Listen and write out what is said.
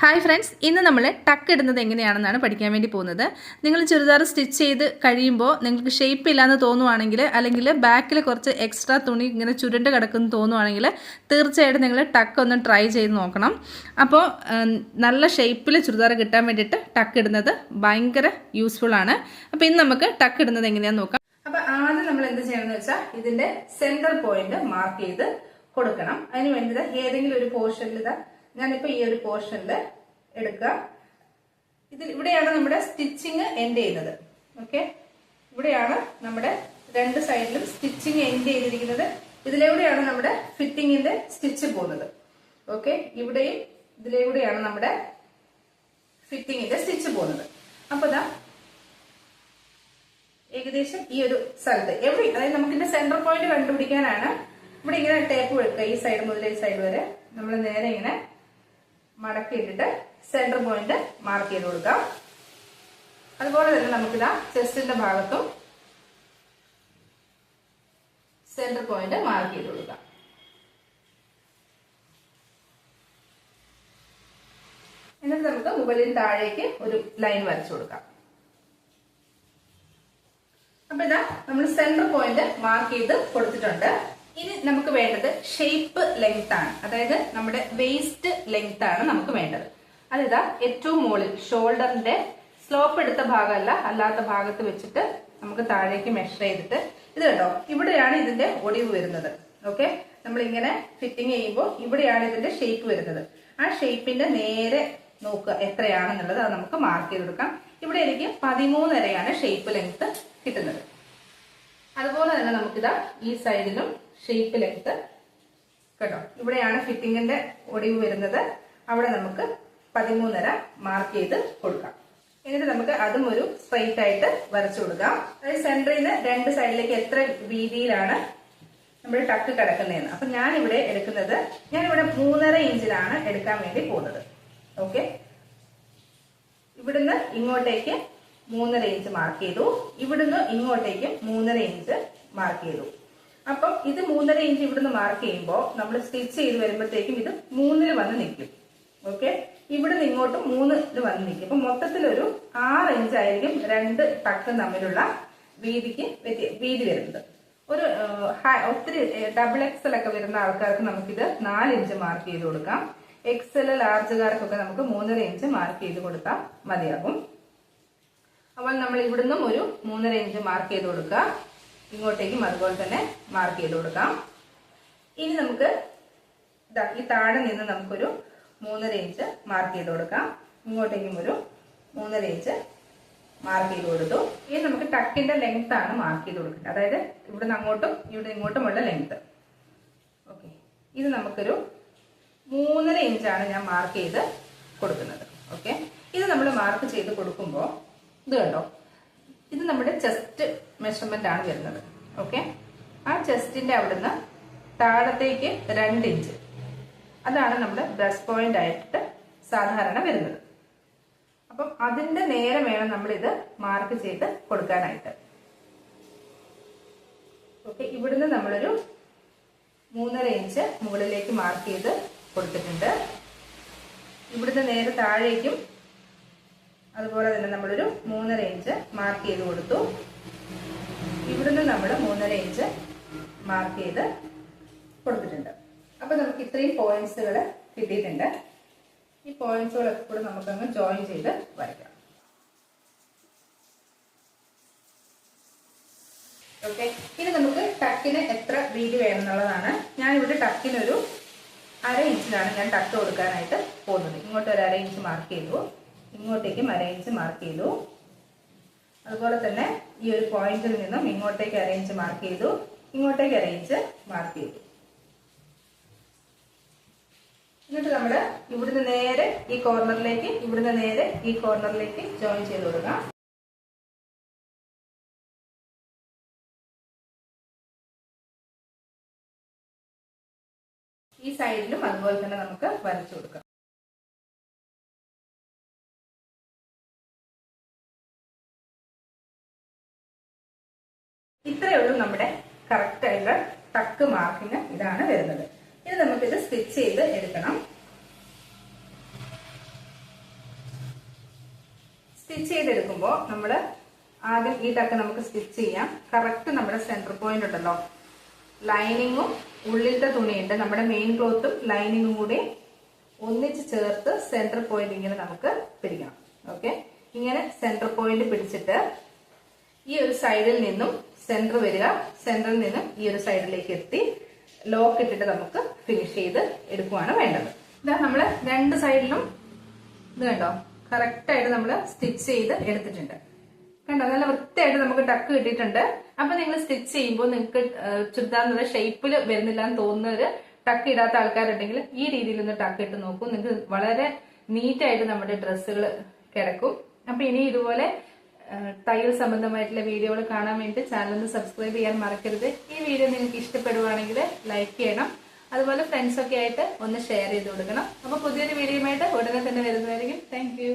Hi friends, ഇന്ന് നമ്മൾ ടക്ക് ഇടുന്നത് എങ്ങനെയാണെന്നാണ് പഠിക്കാൻ വേണ്ടി പോകുന്നത്. നിങ്ങൾ ചുരിദാർ സ്റ്റിച്ച് ചെയ്ത് കഴിയുമ്പോൾ നിങ്ങൾക്ക് ഷേപ്പ് ഇല്ലാന്ന് തോന്നുവാണെങ്കിൽ, അല്ലെങ്കിൽ ബാക്കിൽ കുറച്ച് എക്സ്ട്രാ തുണി ഇങ്ങനെ ചുരുണ്ട് കിടക്കുന്നു തോന്നുവാണെങ്കിൽ തീർച്ചയായിട്ടും നിങ്ങൾ ടക്ക് ഒന്ന് ട്രൈ ചെയ്ത് നോക്കണം. അപ്പോൾ നല്ല ഷേപ്പിൽ ചുരിദാർ കിട്ടാൻ വേണ്ടിയിട്ട് ടക്ക് ഇടുന്നത് ഭയങ്കര യൂസ്ഫുൾ ആണ്. അപ്പോൾ ഇന്ന് നമുക്ക് ടക്ക് ഇടുന്നത് എങ്ങനെയാണെന്ന് നോക്കാം. അപ്പോൾ ആദ്യം നമ്മൾ എന്ത് ചെയ്യണമെന്ന് വെച്ചാൽ ഇതിൻ്റെ സെൻറ്റർ പോയിന്റ് മാർക്ക് ചെയ്ത് കൊടുക്കണം. അതിന് വേണ്ടി ഏതെങ്കിലും ഒരു പോർഷനിൽ ഞാനിപ്പോൾ ഈ ഒരു പോർഷനിൽ എടുക്കുക. ഇവിടെയാണ് നമ്മുടെ സ്റ്റിച്ചിങ് എൻഡ് ചെയ്യുന്നത്. ഓക്കെ, ഇവിടെയാണ് നമ്മുടെ രണ്ട് സൈഡിലും സ്റ്റിച്ചിങ് എൻഡ് ചെയ്തിരിക്കുന്നത്. ഇതിലൂടെയാണ് നമ്മുടെ ഫിറ്റിങ്ങിന്റെ സ്റ്റിച്ച് പോകുന്നത്. ഓക്കെ, ഇവിടെയും ഇതിലൂടെയാണ് നമ്മുടെ ഫിറ്റിങ്ങിന്റെ സ്റ്റിച്ച് പോകുന്നത്. അപ്പൊ ഇതാ ഏകദേശം ഈ ഒരു സ്ഥലത്ത് അതായത് നമുക്ക് ഇതിന്റെ സെന്റർ പോയിന്റ് കണ്ടുപിടിക്കാനാണ് ഇവിടെ ഇങ്ങനെ ടേപ്പ് വെക്കുക. ഈ സൈഡ് മുതൽ ഈ സൈഡ് വരെ നമ്മൾ നേരെ ഇങ്ങനെ മടക്കി ഇട്ടിട്ട് സെന്റർ പോയിന്റ് മാർക്ക് ചെയ്ത് കൊടുക്കാം. അതുപോലെ തന്നെ നമുക്കിതാ ചെസ്റ്റിന്റെ ഭാഗത്തും സെന്റർ പോയിന്റ് മാർക്ക് ചെയ്ത് കൊടുക്കാം. എന്നിട്ട് നമുക്ക് മുകളിൽ താഴേക്ക് ഒരു ലൈൻ വരച്ചു കൊടുക്കാം. അപ്പൊ ഇതാ നമ്മൾ സെന്റർ പോയിന്റ് മാർക്ക് ചെയ്ത് കൊടുത്തിട്ടുണ്ട്. ഇനി നമുക്ക് വേണ്ടത് ഷേപ്പ് ലെങ്ത് ആണ്, അതായത് നമ്മുടെ വേസ്റ്റ് ലെങ്ത് ആണ് നമുക്ക് വേണ്ടത്. അതിതാ ഏറ്റവും മുകളിൽ ഷോൾഡറിന്റെ സ്ലോപ്പ് എടുത്ത ഭാഗമല്ല, അല്ലാത്ത ഭാഗത്ത് വെച്ചിട്ട് നമുക്ക് താഴേക്ക് മെഷർ ചെയ്തിട്ട് ഇത് കണ്ടോ, ഇവിടെയാണ് ഇതിന്റെ ഒടിവ് വരുന്നത്. ഓക്കെ, നമ്മൾ ഇങ്ങനെ ഫിറ്റിംഗ് ചെയ്യുമ്പോൾ ഇവിടെയാണ് ഇതിന്റെ ഷേപ്പ് വരുന്നത്. ആ ഷേപ്പിന്റെ നേരെ നോക്കുക എത്രയാണെന്നുള്ളത് അത് നമുക്ക് മാർക്ക് ചെയ്ത് കൊടുക്കാം. ഇവിടെ എനിക്ക് 13.5 ഷേപ്പ് ലെങ്ത് കിട്ടുന്നത്. അതുപോലെ തന്നെ നമുക്കിതാ ഈ സൈഡിലും ഷേപ്പ് ലെങ്ത് കേട്ടോ, ഇവിടെയാണ് ഫിറ്റിങ്ങിന്റെ ഒടിവ് വരുന്നത്. അവിടെ നമുക്ക് 13.5 മാർക്ക് ചെയ്ത് കൊടുക്കാം. എന്നിട്ട് നമുക്ക് അതും ഒരു സ്ട്രെയിറ്റ് ആയിട്ട് വരച്ചു കൊടുക്കാം. അതായത് സെന്ററിൽ നിന്ന് രണ്ട് സൈഡിലേക്ക് എത്ര വീതിയിലാണ് നമ്മുടെ ടക്ക് കിടക്കുന്നതെന്ന്. അപ്പൊ ഞാനിവിടെ 3.5 ഇഞ്ചിലാണ് എടുക്കാൻ വേണ്ടി പോകുന്നത്. ഓക്കെ, ഇവിടുന്ന് ഇങ്ങോട്ടേക്ക് 3.5 ഇഞ്ച് മാർക്ക് ചെയ്തു, ഇവിടുന്ന് ഇങ്ങോട്ടേക്ക് 3.5 ഇഞ്ച് മാർക്ക് ചെയ്തു. അപ്പം ഇത് 3.5 ഇഞ്ച് ഇവിടുന്ന് മാർക്ക് ചെയ്യുമ്പോൾ നമ്മൾ സ്റ്റിച്ച് ചെയ്ത് വരുമ്പോഴത്തേക്കും ഇത് 3-ൽ വന്ന് നിൽക്കും. ഓക്കെ, ഇവിടുന്ന് ഇങ്ങോട്ട് 3-ൽ വന്ന് നിൽക്കും. അപ്പൊ മൊത്തത്തിലൊരു 6 ഇഞ്ച് ആയിരിക്കും രണ്ട് ടക്കും തമ്മിലുള്ള വീതി വരുന്നത്. ഒത്തിരി ഡബിൾ എക്സൽ ഒക്കെ വരുന്ന ആൾക്കാർക്ക് നമുക്കിത് 4 ഇഞ്ച് മാർക്ക് ചെയ്ത് കൊടുക്കാം. എക്സൽ ലാർജുകാർക്കൊക്കെ നമുക്ക് 3.5 ഇഞ്ച് മാർക്ക് ചെയ്ത് കൊടുത്താൽ മതിയാകും. അപ്പോൾ നമ്മൾ ഇവിടുന്നും ഒരു 3.5 ഇഞ്ച് മാർക്ക് ചെയ്ത് കൊടുക്കുക, ഇങ്ങോട്ടേക്കും അതുപോലെ തന്നെ മാർക്ക് ചെയ്ത് കൊടുക്കാം. ഇനി നമുക്ക് ഈ താഴെ നിന്ന് നമുക്കൊരു 3.5 ഇഞ്ച് മാർക്ക് ചെയ്ത് കൊടുക്കാം. ഇങ്ങോട്ടേക്കും ഒരു 3.5 ഇഞ്ച് മാർക്ക് ചെയ്ത് കൊടുത്തു. ഇനി നമുക്ക് ടക്കിന്റെ ലെങ്ത് ആണ് മാർക്ക് ചെയ്ത് കൊടുക്കുന്നത്, അതായത് ഇവിടുന്ന് അങ്ങോട്ടും ഇവിടെ ഇങ്ങോട്ടുമുള്ള ലെങ്ത്. ഓക്കെ, ഇത് നമുക്കൊരു 3.5 ഇഞ്ചാണ് ഞാൻ മാർക്ക് ചെയ്ത് കൊടുക്കുന്നത്. ഓക്കെ, ഇത് നമ്മൾ മാർക്ക് ചെയ്ത് കൊടുക്കുമ്പോൾ ഇത് കണ്ടോ, ഇത് നമ്മുടെ ചെസ്റ്റ് മെഷർമെന്റ് ആണ് വരുന്നത്. ഓക്കെ, ആ ചെസ്റ്റിന്റെ അവിടുന്ന് താഴത്തേക്ക് 2 ഇഞ്ച്, അതാണ് നമ്മുടെ ബ്രസ്റ്റ് പോയിന്റ് ആയിട്ട് സാധാരണ വരുന്നത്. അപ്പം അതിന്റെ നേരെ വേണം നമ്മൾ ഇത് മാർക്ക് ചെയ്ത് കൊടുക്കാനായിട്ട്. ഓക്കെ, ഇവിടുന്ന് നമ്മളൊരു 3.5 ഇഞ്ച് മുകളിലേക്ക് മാർക്ക് ചെയ്ത് കൊടുത്തിട്ടുണ്ട്. ഇവിടുന്ന് നേരെ താഴേക്കും അതുപോലെ തന്നെ നമ്മളൊരു 3.5 ഇഞ്ച് മാർക്ക് ചെയ്ത് കൊടുത്തു. ഇവിടുന്ന് നമ്മൾ 3.5 ഇഞ്ച് മാർക്ക് ചെയ്ത് കൊടുത്തിട്ടുണ്ട്. അപ്പൊ നമുക്ക് ഇത്രയും പോയിന്റ്സുകൾ കിട്ടിയിട്ടുണ്ട്. ഈ പോയിന്റ്സുകളൊക്കെ കൂടെ നമുക്കങ്ങ് ജോയിൻ ചെയ്ത് വരയ്ക്കാം. ഓക്കെ, ഇനി നമുക്ക് ടക്കിന് എത്ര വീതി വേണമെന്നുള്ളതാണ്. ഞാനിവിടെ ടക്കിനൊരു 1/2 ഇഞ്ചിലാണ് ഞാൻ ടക്ക് കൊടുക്കാനായിട്ട് പോകുന്നത്. ഇങ്ങോട്ട് ഒരു 1/2 ഇഞ്ച് മാർക്ക് ചെയ്തു, ഇങ്ങോട്ടേക്കും 1/2 ഇഞ്ച് മാർക്ക് ചെയ്തു. അതുപോലെ തന്നെ ഈ ഒരു പോയിന്റിൽ നിന്നും ഇങ്ങോട്ടേക്ക് 1/2 ഇഞ്ച് മാർക്ക് ചെയ്തു, ഇങ്ങോട്ടേക്ക് 1/2 ഇഞ്ച് മാർക്ക് ചെയ്തു. എന്നിട്ട് നമ്മൾ ഇവിടുന്ന് നേരെ ഈ കോർണറിലേക്ക്, ഇവിടുന്ന് നേരെ ഈ കോർണറിലേക്ക് ജോയിൻ ചെയ്ത് കൊടുക്കാം. ഈ സൈഡിലും അതുപോലെ തന്നെ നമുക്ക് വരച്ചു കൊടുക്കാം. ഇത്രയേ ഉള്ളൂ നമ്മുടെ കറക്റ്റ് ആയിട്ടുള്ള ടക്ക് മാർക്കിങ് ഇതാണ് വരുന്നത്. ഇനി നമുക്കിത് സ്റ്റിച്ച് ചെയ്ത് എടുക്കണം. സ്റ്റിച്ച് ചെയ്തെടുക്കുമ്പോൾ നമ്മൾ ആദ്യം ഈ ടക്ക് നമുക്ക് സ്റ്റിച്ച് ചെയ്യാം. കറക്റ്റ് നമ്മുടെ സെന്റർ പോയിന്റ് ഉണ്ടല്ലോ, ലൈനിങ്ങും ഉള്ളിലത്തെ തുണിയുണ്ട്, നമ്മുടെ മെയിൻ ക്ലോത്തും ലൈനിങ്ങും കൂടി ഒന്നിച്ച് ചേർത്ത് സെന്റർ പോയിന്റ് ഇങ്ങനെ നമുക്ക് പിടിക്കണം. ഓക്കെ, ഇങ്ങനെ സെന്റർ പോയിന്റ് പിടിച്ചിട്ട് ഈ ഒരു സൈഡിൽ നിന്നും സെന്റർ വരിക, സെന്ററിൽ നിന്നും ഈ ഒരു സൈഡിലേക്ക് എത്തി ലോക്ക് ഇട്ടിട്ട് നമുക്ക് ഫിനിഷ് ചെയ്ത് എടുക്കുവാണ് വേണ്ടത്. ഇതാ നമ്മള് രണ്ട് സൈഡിലും ഇത് കണ്ടോ കറക്റ്റ് ആയിട്ട് നമ്മൾ സ്റ്റിച്ച് ചെയ്ത് എടുത്തിട്ടുണ്ട്. കണ്ടോ, നല്ല വൃത്തിയായിട്ട് നമുക്ക് ടക്ക് കിട്ടിയിട്ടുണ്ട്. അപ്പൊ നിങ്ങൾ സ്റ്റിച്ച് ചെയ്യുമ്പോൾ നിങ്ങൾക്ക് ചുരിദാർ എന്നുള്ള ഷേപ്പിൽ വരുന്നില്ല എന്ന് തോന്നുന്നവര്, ടക്ക് ഇടാത്ത ആൾക്കാരുണ്ടെങ്കിൽ ഈ രീതിയിൽ ഒന്ന് ടക്ക് ഇട്ട് നോക്കൂ. നിങ്ങൾക്ക് വളരെ നീറ്റായിട്ട് നമ്മുടെ ഡ്രസ്സുകൾ കിടക്കും. അപ്പൊ ഇനി ഇതുപോലെ തയ്യൽ സംബന്ധമായിട്ടുള്ള വീഡിയോകൾ കാണാൻ വേണ്ടി ചാനൽ ഒന്ന് സബ്സ്ക്രൈബ് ചെയ്യാൻ മറക്കരുത്. ഈ വീഡിയോ നിങ്ങൾക്ക് ഇഷ്ടപ്പെടുവാണെങ്കിൽ ലൈക്ക് ചെയ്യണം. അതുപോലെ ഫ്രണ്ട്സൊക്കെ ആയിട്ട് ഒന്ന് ഷെയർ ചെയ്ത് കൊടുക്കണം. അപ്പൊ പുതിയൊരു വീഡിയോയുമായിട്ട് ഉടനെ തന്നെ വരുന്നതായിരിക്കും. താങ്ക്